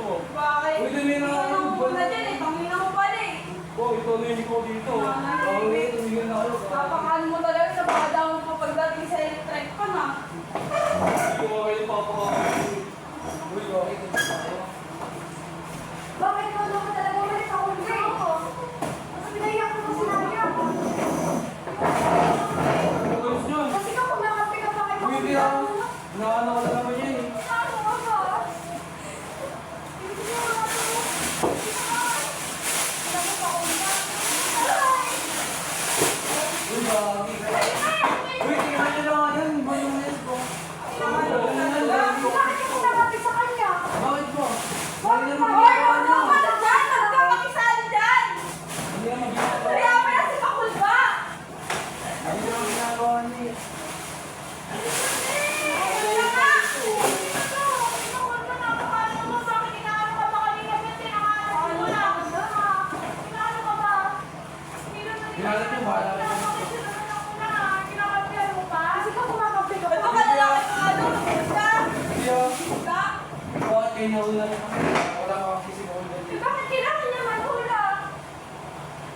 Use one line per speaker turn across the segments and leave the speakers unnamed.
mo.
Bakit?
Uy, dumi na kayo.
Muna dyan eh. Tangina mo pala eh.
Oh, ito rin ko dito. Okay, tumigil na kayo.
Napakaano mo talaga sa baka daw mo pagdating sa electric pa na.
Hindi ko kayo papakain. Uy, okay.
Bakit mo naman talaga ulit ako dito? Kasi pinayak ko si Naya.
Pagkalos yun.
Kasi ka kumakapi ka pa kayo.
Uy, hindi ako. Inaano ka na naman niya eh.
Ano ka ba?
Uy, bagi ka. Uy, tingnan niyo na nga yan. Mayonnaise ko.
Bakit ka kumakapi sa kanya?
Bakit mo?
Bakit
Bakit
ba?
naman
Hoy!
ginagawa niyo?
Ano ka na dyan? Ano ka makisali dyan?
Hindi naman ginagawa.
Kaya pa na si Pakulba!
Hindi naman ginagawa niya eh.
Ano na nga?
Ginagat niyo, bahala ka.
Kasi ka kumakapi ka
Ba't
pa.
ba lalaki ng ano? Ka?
Hindi ah.
Ka?
Bakit kayo nauna na kami? Wala ka kasi si Paul.
Bakit kailangan niya manhula?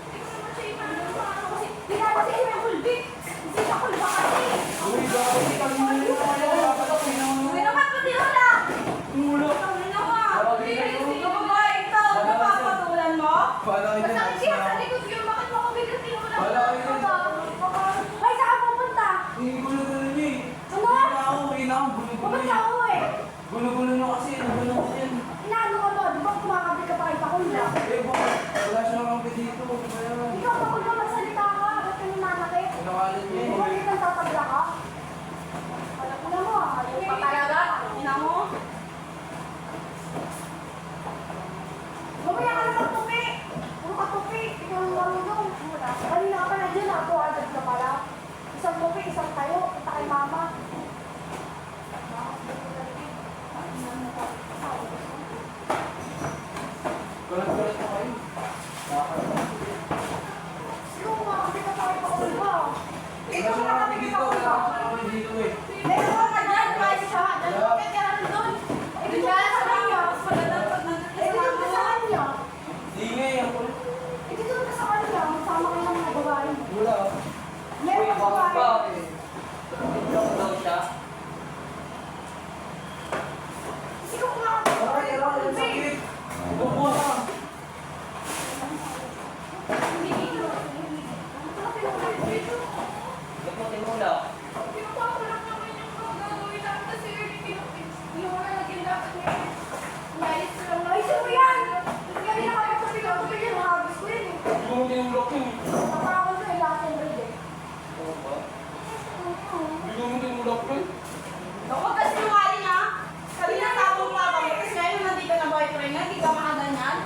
Hindi ko naman siya ipaano kasi hindi naman siya inahulbik. Kasi pakulba kasi.
Uy, gagi, kanina na kayo. Dapat ako
Hindi
pinauna.
naman pati wala!
Ulo.
Ano na nga? Hindi ka babae ito. Napapatulan mo?
Bahala kayo dyan.
Masakit siya sa likod ko. Bakit mo ako biglang tinula?
Wala kayo dyan.
Ay, saan ka pupunta?
Hindi gulo-gulo niyo eh.
Ano?
Hindi na ako, gulo-gulo
Bakit
niyo.
ka uwi?
Gulo-gulo niyo kasi, gulo ko yan.
Inaano ka mo? Di ba kumakapi ka pa kay Pakulba?
Eh, bakit? Wala siya nakang dito. Ano ba yan?
Ikaw, Pakulba, magsalita ka. Ba't ka nananakit?
Pinakalit niya
Di
eh.
ba kitang tatagla ka? Alam mo na mo, ayaw
Hindi
pa
pa talaga. Ina mo?
Mamaya ka na magtupi! Puro ka tupi! Ikaw ang marunong. Kanina ka pa na dyan, ako agad ka pala. Isang tupi, isang tayo. Punta kay mama.
Galat-galat na kayo.
Ikaw kumakapi ka pa kay Pakulba.
Wala siya nakang dito. Wala siya nakang dito eh.
Meron ka dyan, kahit siya. Bakit ka namin doon?
Eh, di ba sa kanya?
Maganda pag nandun
Eh, di doon ka sa kanya.
Ingay, ang kulit.
Eh, di doon ka sa kanya. Masama kayo ng mga babae.
Wala.
Meron ka babae.
Joke daw siya.
Kasi ikaw kumakapi ka pa
Ay,
kay
ang
Pakulba.
sakit. Bubo ka. Ba't mo tinula?
Ayusin mo yan! Kasi na kayo tupi-tupi yan. Nakabis ko yan eh.
Hindi mo tinulok yun.
Natakot na eh. Lahat ng bread eh.
Oo ba? Hindi mo tinulok yun.
Huwag ka sinungaling ha. Kanina tapong pa kami. Kasi ngayon nandito na boyfriend nga. Hindi ka makaganyan.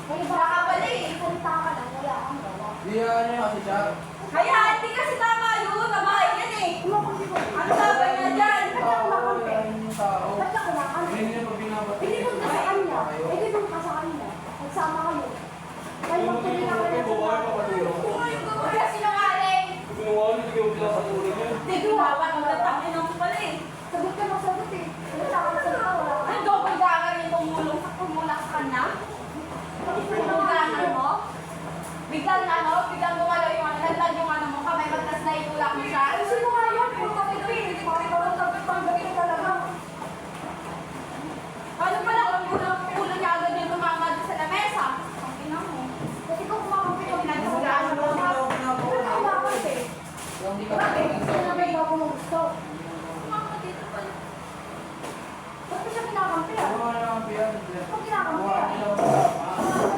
May
Wala ka pala eh.
Salita ka lang. Wala kang gawa.
Hindi ano kasi siya.
Kaya hindi kasi tama yun. Nabahay yan eh. Ano sabi niya dyan?
Ba't ka kumakampi?
Yung tao.
Ba't ka kumakampi?
Hindi niya pag binabatid.
Hindi doon ka sa kanya. Hindi doon ka sa kanya. Nagsama kayo. Kayo magtuloy na kayo sa
Kaya sinungaling.
Sinungaling, hindi ko pinapatuloy niya.
Hindi gumawa. Magtatangin mo pala eh.
Sagot ka magsagot eh. Wala ka magsalita. Wala ka.
Ano double ganger yung tumulak sa kanya? Double ganger mo? Biglang ano? Biglang gumalaw yung ano? Naglag yung ano mo? Kamay magtas na itulak mo siya?
Ayusin mo nga yan. Puro ka tupi. Parang tapit-tanggapin ka talaga.
Paano pala kung ulo niya agad yung tumama doon sa lamesa? Ang ina mo.
Kasi ikaw kumakampi ka.
Pinagsagaan mo
Wala ka kumakampi.
Hindi ka
Bakit? Sinabi mo ako ng gusto.
Tumama dito pala.
Ba't mo siya kinakampi ah?
Ano nga ang biyan?
Ba't kinakampi
Mukha
ah?
nila ako.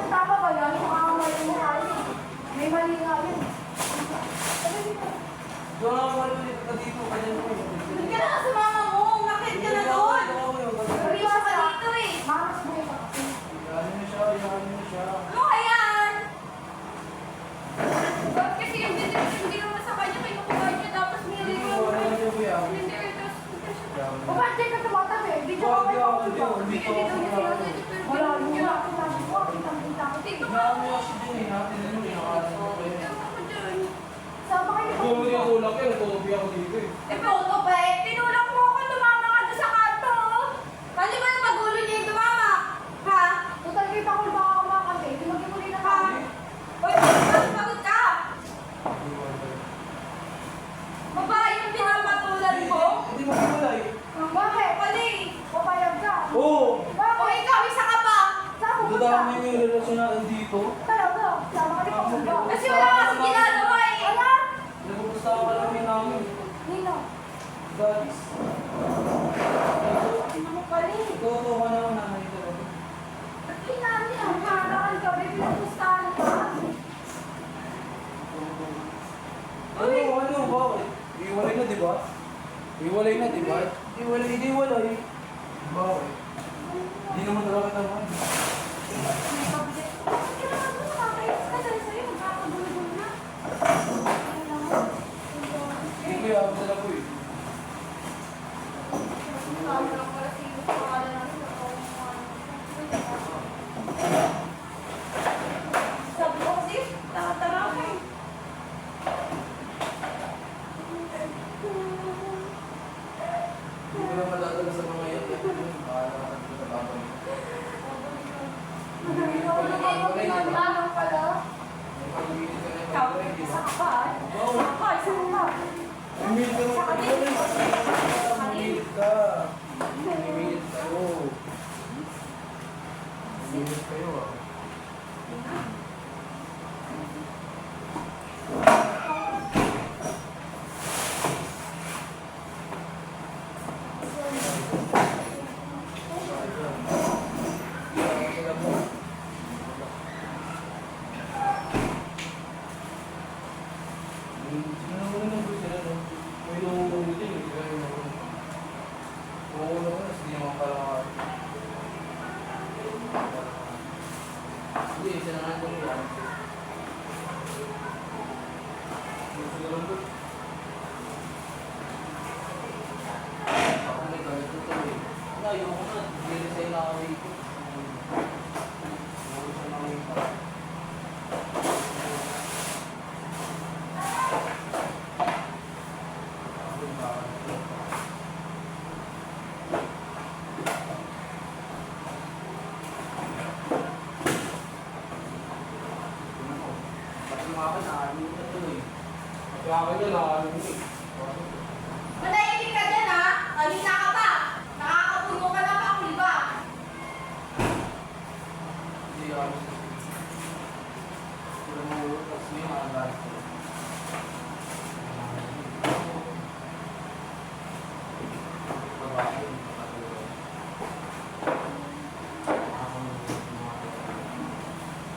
Tama ba yan? Yung akamay mo tayo. May mali nga yun.
Doon ako malulit ka dito. Kaya mo
Hindi ka na sa mama mo. Bakit ka na doon? Iwas ka dito eh.
Mamas mo yung kasi.
Ano na siya, ano na siya.
Ano ayan? Ba't kasi yung hindi naman sa kanya kayo kukuha niya tapos
Hindi
nililiw
ko
mo.
wala na siya kuya.
Hindi, tapos
O ba't di ka tumatabi? Video ka kayo ako ba?
Dito
Hindi
ako
daw
na.
niya
Wala, hindi na ako sabi ko. Kitang-kita ko.
Dito ka.
Naami ako si Jenny, natin na yun. Nakakasin ko kayo.
Ako dyan.
Sama kayo.
Kung hindi ako ulak yan, tutubi ako dito eh.
Eh, photo ba eh? Tinulak mo ako, tumama ka doon sa kanto. oh. Paano ba na magulo niya yung tumama? Ha?
Tuto ka naman naman ito.
At namin ang harakan ka, may pinupustahan ka.
Ano, bakit? Iwalay na, di ba? Iwalay na, di ba? Iwalay. Bakit? Hindi naman talaga naman.
Bakit ka naman mo nakakainis ka dahil sa'yo, magkakagulo-gulo na.
Hindi ko yung talaga ko eh.
Sabi lang pala sa iyo, pangalan natin, sabi ko kasi, tara ka eh.
Hindi ko na matatalo sa mga yan. Bahala ka sa babay.
Ano pala?
May pag-ibig ka na yung
Ikaw,
babay, di ba?
isa ka pa. Isa ka, isa ka.
Umilit ka naman. Umilit ka. Umilit kayo. Umilit kayo ah.
Manahimik ka dyan ha! Kanina ka pa! Nakakapuno ka na pa ako, di ba?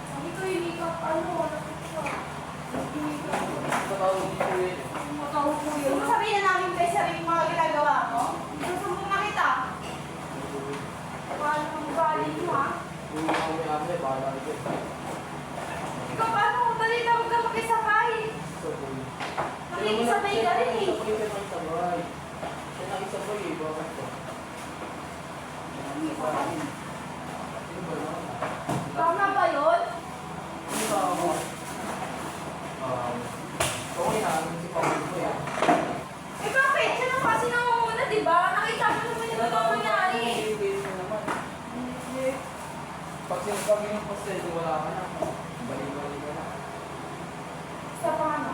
Sabi ko, hindi ka, ano, matawag ko yun.
Kung sabihin na namin kay sarili mga ginagawa mo, susumbong na kita.
Paano ang galing mo, ha?
Ikaw paano kung dali na huwag ka makisakay? Nakikisabay ka rin eh. Tama ba yun? Eh bakit? Siya na kasi nangunguna, di ba? Nakita mo naman yung totoo nangyari.
Pag sinasabi ng pastel, wala ka na. Balik-balik ka na.
Sa paano?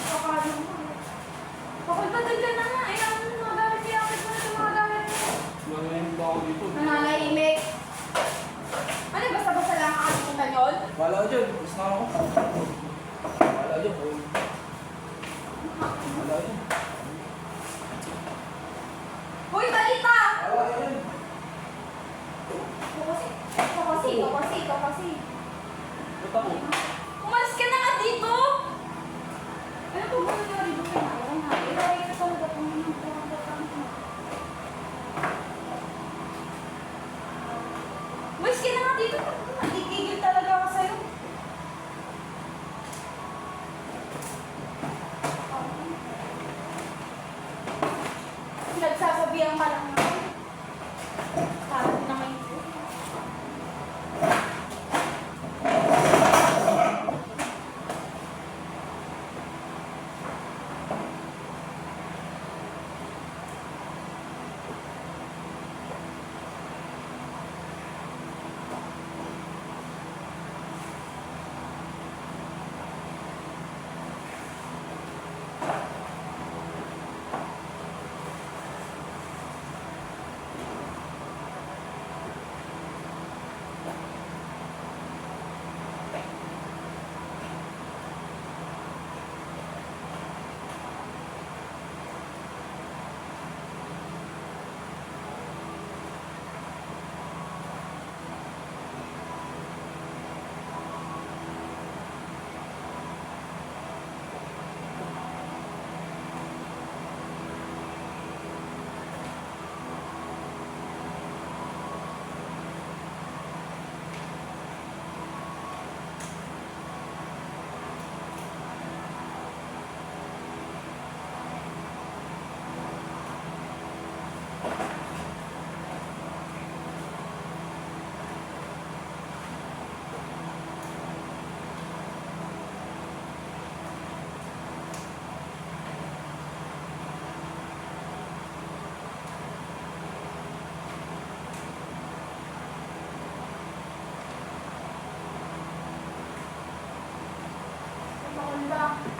Sa paano mo?
Bakit ba dyan na nga? Eh, ano mga gamit kiyakit mo na itong mga gamit mo?
Nangyayang ba ako dito?
Nananahimik. Ano, basta-basta lang ang kalimutan yun?
Wala ka dyan. Gusto na ako. Wala dyan. Wala dyan.
Hoy, balita!
Wala dyan.
Ikaw kasi.
Ba't ako?
Umalis ka na nga dito!
Ano po ba nangyari doon kay Naya? Naya, ito talaga kung hindi mo
Umalis ka na nga dito! Nagigigil talaga ako sa'yo. Nagsasabihan ka lang naman. Parang naman ito.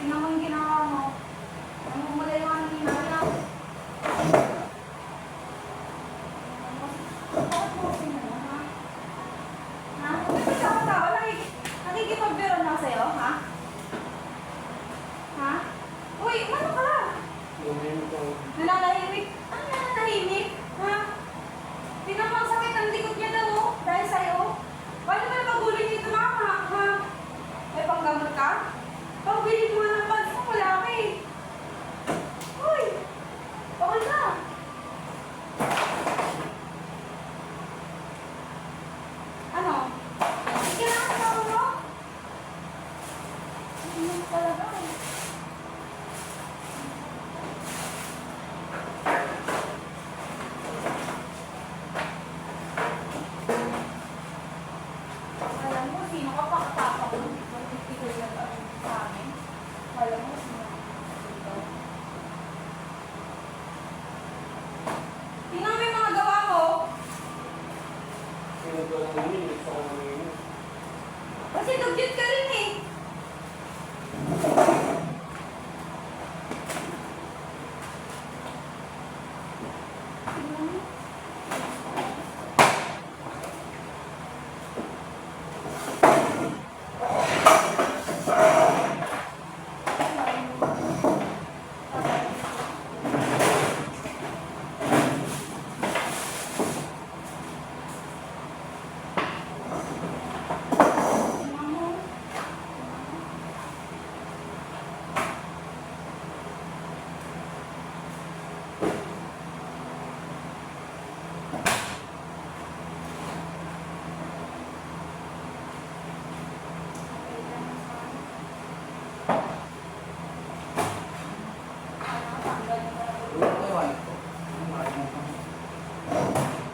tingnan mo yung ginawa mo. Namumula yung ano ni Nana. Bakit mo kasi mo, ha? Ha? Bakit ka matawa? Nakikipagbiro na sa'yo, ha? Ha? Uy, ano ka? Nananahimik? Ano nananahimik? Ha? Tingnan mo ang sakit ng likod niya daw, oh, dahil sa'yo. Paano ba napagulin dito, mama? Ha? May panggamot ka? Pagbili mo ng pads mo, wala ka eh. Uy! Okay na. Ano? Sige na ang tao mo? Hindi mo talaga eh. Alam mo, sino ka pa katapang mo? Ikaw lang ang sa amin. Alam mo, sino ka ikaw. Tingnan mo yung mga gawa mo. Kasi dugyot ka rin eh. Tingnan mo. Tingnan mo.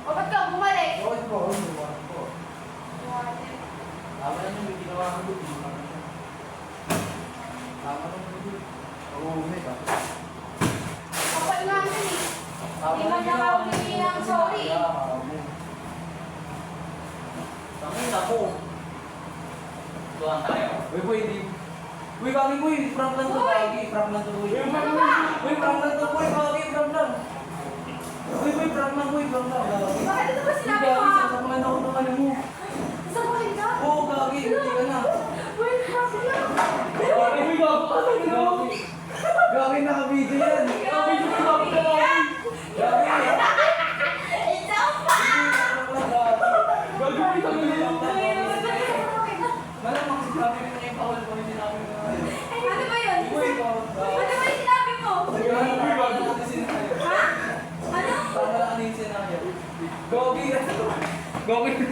O, ba't ka bumalik?
Tama na yung ginawa ko doon. Tama na yung oo, may ba?
Kapal nga nun eh.
Tama
Di ba
na ginawa ko
humingi ng sorry?
Tangin na po. Tuwan tayo.
Uy, boy, di. Uy, kami boy, prank lang to,
Uy!
kagi, prank lang to, boy.
Ano ba?
Uy, prank lang to, boy, kagi, prank lang. Uy, boy, prank lang, boy, prank lang. Kagi.
Bakit ito ba sinabi
Uy,
mo
kagi,
ah?
sasamahan ako ng ano mo.
Sabahin ka?
Oo, kagi, hindi ka na.
Wait, kasi lang.
Kagi, uy, gago ka sa ginawa. Kagi, naka-video yan. Kagi, uy, gago ka lang. Kagi,
Ito pa!
Gagi, uy, kagi, malamang si Kagi na yung pahol ko, hindi namin na.
Ano ba yun?
Uy, gago.
Ano ba yung sinabi mo?
Uy, gago ka sinanaya.
Ha? Ano?
Tama lang ano yung sinanaya. Gogi ka. Gogi ka.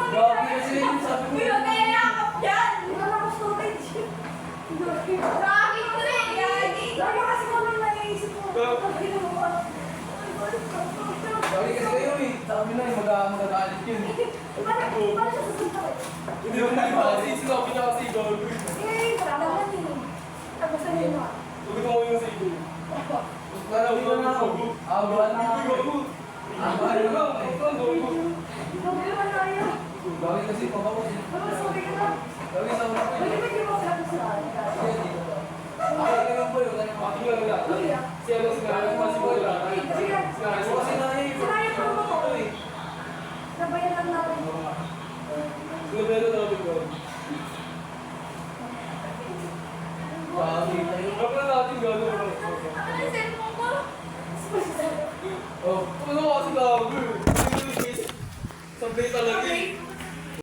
Gogi kasi yung sabi ko.
Uy, huwag kayo nakakap dyan!
Wala ko storage.
Gagi ko na eh, gagi!
Lagi kasi ko nang naiisip mo. Pag ginawa. Ay, balik ka.
Gogi kasi kayo eh. Sabi na yung magagalit yun.
Paano siya sasunta eh?
Hindi mo na kasi sinabi niya kasi Gogi.
Eh, wala naman eh. Tapos na yun ah.
Tugod mo yung sa iyo. Lalawi ko na ako. Abahan na ako. Abahan na ako.
Grabe naman na yan.
Gogi kasi pabakos eh.
Ano, sorry ka na.
Gogi sa mga ko.
Pwede ba di mo sila gusto na?
Sige, dito ka. Ako lang po yung kanyang pakinggan nila.
Sige ah.
Siya lang sinayang mo si Boy.
Sige.
Oo, sinayang.
Sinayang mo mo.
Ito eh.
Nabayan lang natin.
Gogi tayo.